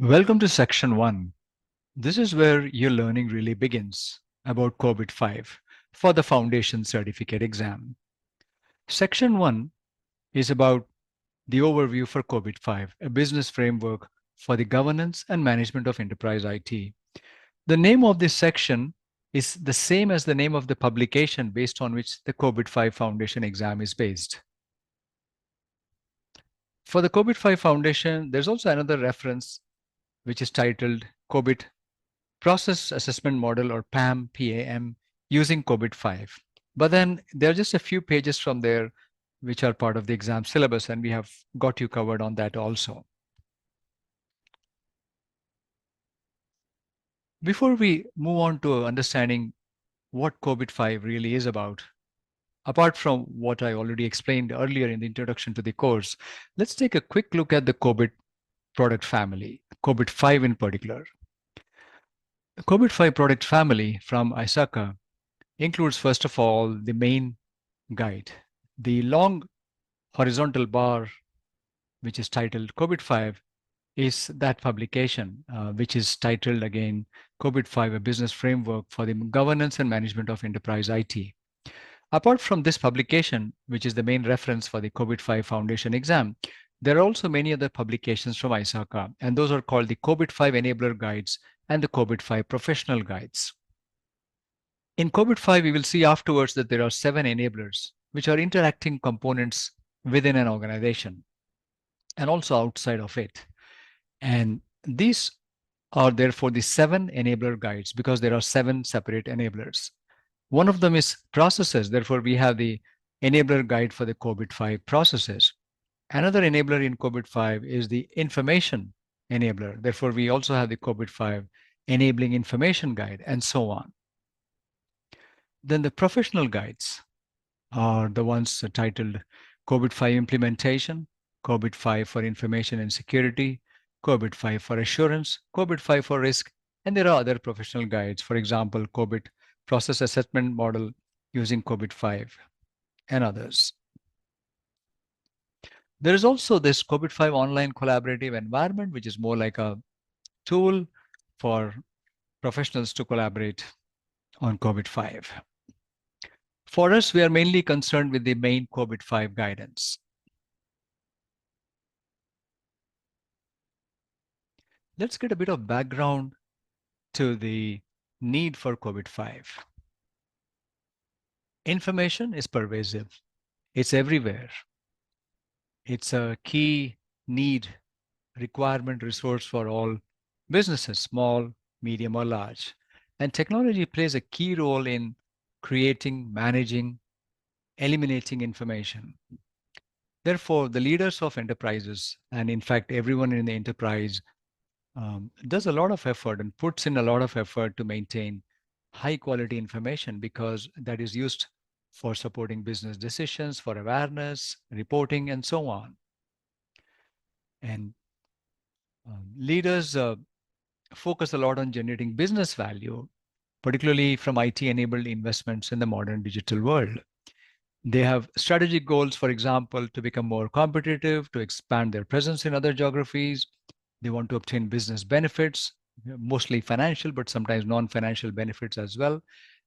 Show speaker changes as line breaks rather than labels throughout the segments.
Welcome to section 1. This is where your learning really begins about COBIT 5 for the foundation certificate exam. Section 1 is about the overview for COBIT 5, a business framework for the governance and management of enterprise IT. The name of this section is the same as the name of the publication based on which the COBIT 5 foundation exam is based. For the COBIT 5 foundation, there's also another reference which is titled COBIT Process Assessment Model, or PAM, using COBIT 5. But then there are just a few pages from there which are part of the exam syllabus, and we have got you covered on that also. Before we move on to understanding what COBIT 5 really is about, apart from what I already explained earlier in the introduction to the course, let's take a quick look at the COBIT product family, COBIT 5 in particular. The COBIT 5 product family from ISACA includes, first of all, the main guide. The long horizontal bar, which is titled COBIT 5, is that publication, which is titled again COBIT 5, a business framework for the governance and management of enterprise IT. Apart from this publication, which is the main reference for the COBIT 5 foundation exam, there are also many other publications from ISACA, and those are called the COBIT 5 enabler guides and the COBIT 5 professional guides. In COBIT 5, we will see afterwards that there are 7 enablers, which are interacting components within an organization and also outside of it. And these are therefore the 7 enabler guides because there are 7 separate enablers. One of them is processes. Therefore, we have the enabler guide for the COBIT 5 processes. Another enabler in COBIT 5 is the information enabler. Therefore, we also have the COBIT 5 enabling information guide, and so on. Then the professional guides are the ones titled COBIT 5 implementation, COBIT 5 for information and security, COBIT 5 for assurance, COBIT 5 for risk, and there are other professional guides. For example, COBIT process assessment model using COBIT 5 and others. There is also this COBIT 5 online collaborative environment, which is more like a tool for professionals to collaborate on COBIT 5. For us, we are mainly concerned with the main COBIT 5 guidance. Let's get a bit of background to the need for COBIT 5. Information is pervasive. It's everywhere. It's a key need, requirement, resource for all businesses, small, medium, or large. And technology plays a key role in creating, managing, eliminating information. Therefore, the leaders of enterprises, and in fact, everyone in the enterprise, does a lot of effort and puts in a lot of effort to maintain high quality information, because that is used for supporting business decisions, for awareness, reporting, and so on. And leaders focus a lot on generating business value, particularly from IT-enabled investments in the modern digital world. They have strategic goals, for example, to become more competitive, to expand their presence in other geographies. They want to obtain business benefits, mostly financial, but sometimes non-financial benefits as well.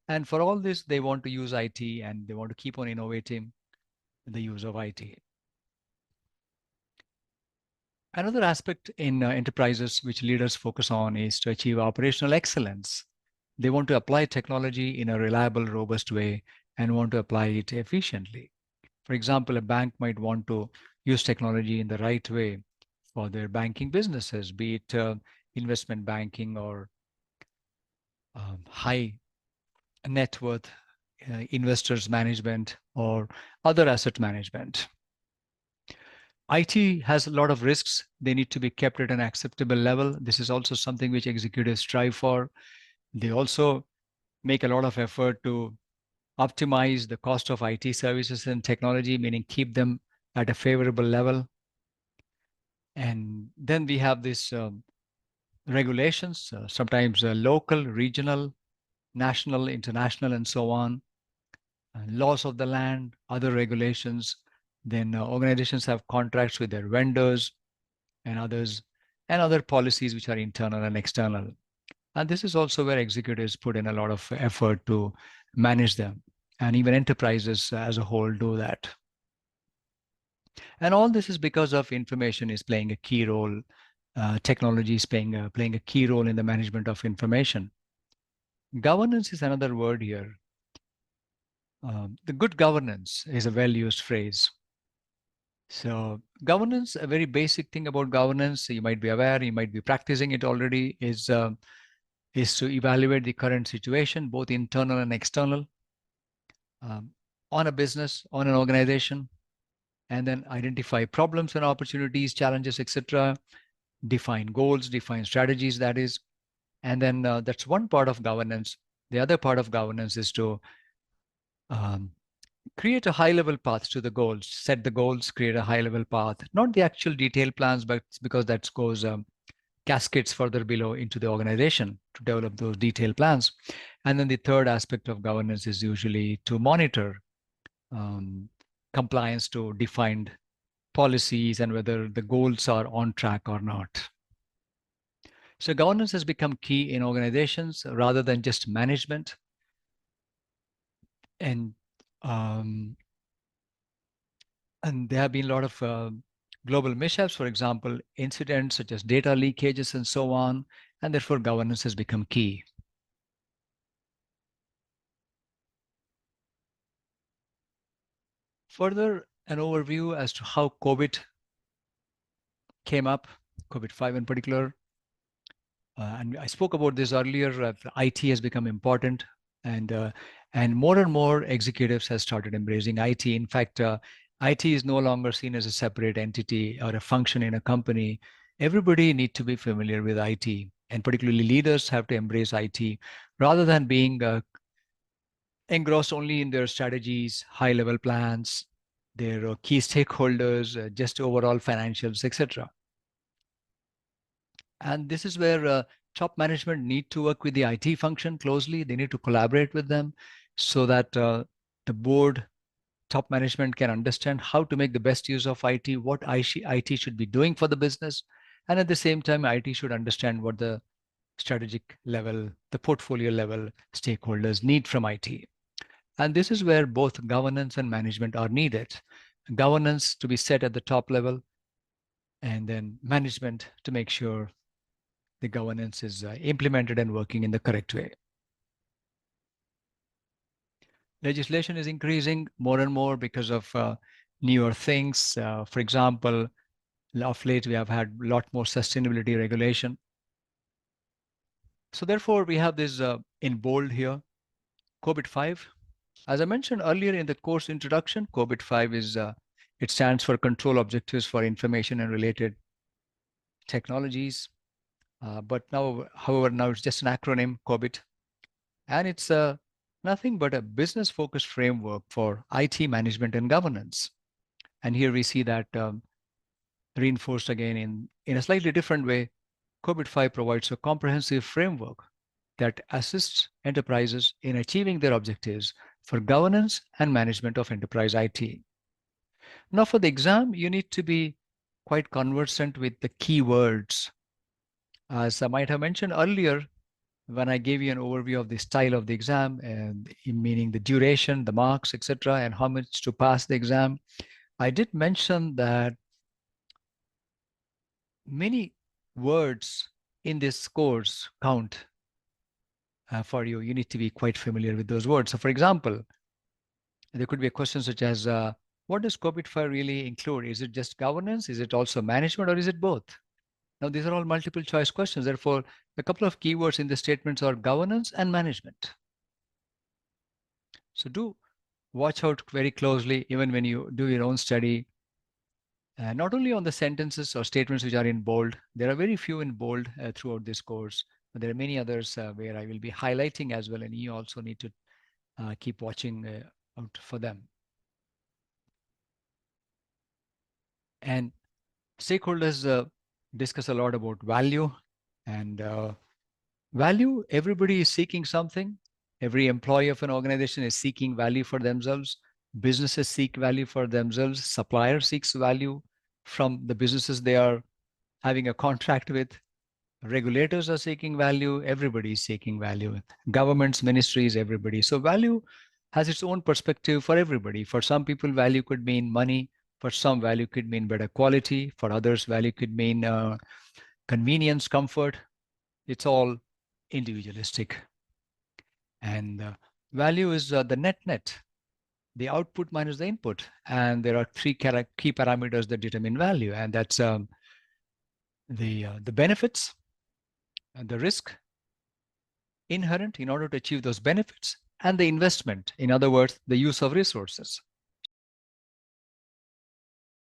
And for all this, they want to use IT, and they want to keep on innovating the use of IT. Another aspect in enterprises which leaders focus on is to achieve operational excellence. They want to apply technology in a reliable, robust way and want to apply it efficiently. For example, a bank might want to use technology in the right way for their banking businesses, be it investment banking or high net worth investors management or other asset management. IT has a lot of risks. They need to be kept at an acceptable level. This is also something which executives strive for. They also make a lot of effort to optimize the cost of IT services and technology, meaning keep them at a favorable level. And then we have these regulations, sometimes local, regional, national, international, and so on. Laws of the land, other regulations. Then organizations have contracts with their vendors and others. and other policies which are internal and external. And this is also where executives put in a lot of effort to manage them. And even enterprises as a whole do that. And all this is because of information is playing a key role. Technology is playing a key role in the management of information. Governance is another word here. The good governance is a well-used phrase. So governance, a very basic thing about governance, you might be aware, you might be practicing it already, is to evaluate the current situation, both internal and external, um, on a business, on an organization, and then identify problems and opportunities, challenges, etc. Define goals, define strategies, that is. And then that's one part of governance. The other part of governance is to um, create a high level path to the goals, set the goals, create a high level path, not the actual detailed plans, but because that goes cascades further below into the organization to develop those detailed plans. And then the third aspect of governance is usually to monitor um, compliance to defined policies and whether the goals are on track or not. So governance has become key in organizations rather than just management. And um, and there have been a lot of global mishaps, for example, incidents such as data leakages and so on, and therefore governance has become key. Further, an overview as to how COBIT came up, COVID-5 in particular. And I spoke about this earlier. IT has become important, and uh, and more executives have started embracing IT. In fact, IT is no longer seen as a separate entity or a function in a company. Everybody needs to be familiar with IT, and particularly leaders have to embrace IT rather than being engrossed only in their strategies, high-level plans, their key stakeholders, just overall financials, etc. And this is where top management need to work with the IT function closely. They need to collaborate with them so that the board, top management can understand how to make the best use of IT, what IT should be doing for the business. And at the same time, IT should understand what the strategic level, the portfolio level stakeholders need from IT. And this is where both governance and management are needed. Governance to be set at the top level, and then management to make sure the governance is implemented and working in the correct way. Legislation is increasing more and more because of newer things. For example, of late, we have had a lot more sustainability regulation. So therefore, we have this in bold here, COBIT-5. As I mentioned earlier in the course introduction, COBIT-5 is, it stands for Control Objectives for Information and Related Technologies. But now, however, now it's just an acronym, COBIT. And it's nothing but a business-focused framework for IT management and governance. And here we see that reinforced again in a slightly different way. COBIT-5 provides a comprehensive framework that assists enterprises in achieving their objectives for governance and management of enterprise IT. Now, for the exam, you need to be quite conversant with the keywords. As I might have mentioned earlier, when I gave you an overview of the style of the exam, and meaning the duration, the marks, etc., and how much to pass the exam, I did mention that many words in this course count for you. You need to be quite familiar with those words. So, for example, there could be a question such as, what does COBIT-5 really include? Is it just governance? Is it also management, or is it both? Now, these are all multiple choice questions. Therefore, a couple of keywords in the statements are governance and management. So do watch out very closely, even when you do your own study, not only on the sentences or statements which are in bold. There are very few in bold throughout this course, but there are many others where I will be highlighting as well, and you also need to keep watching out for them. And stakeholders discuss a lot about value, and value, everybody is seeking something. Every employee of an organization is seeking value for themselves. Businesses seek value for themselves. Supplier seeks value from the businesses they are having a contract with. Regulators are seeking value. Everybody is seeking value. Governments, ministries, everybody. So value has its own perspective for everybody. For some people, value could mean money. For some, value could mean better quality. For others, value could mean convenience, comfort. It's all individualistic. And value is the net, the output minus the input. And there are three key parameters that determine value. And that's the benefits, and the risk inherent in order to achieve those benefits, and the investment, in other words, the use of resources.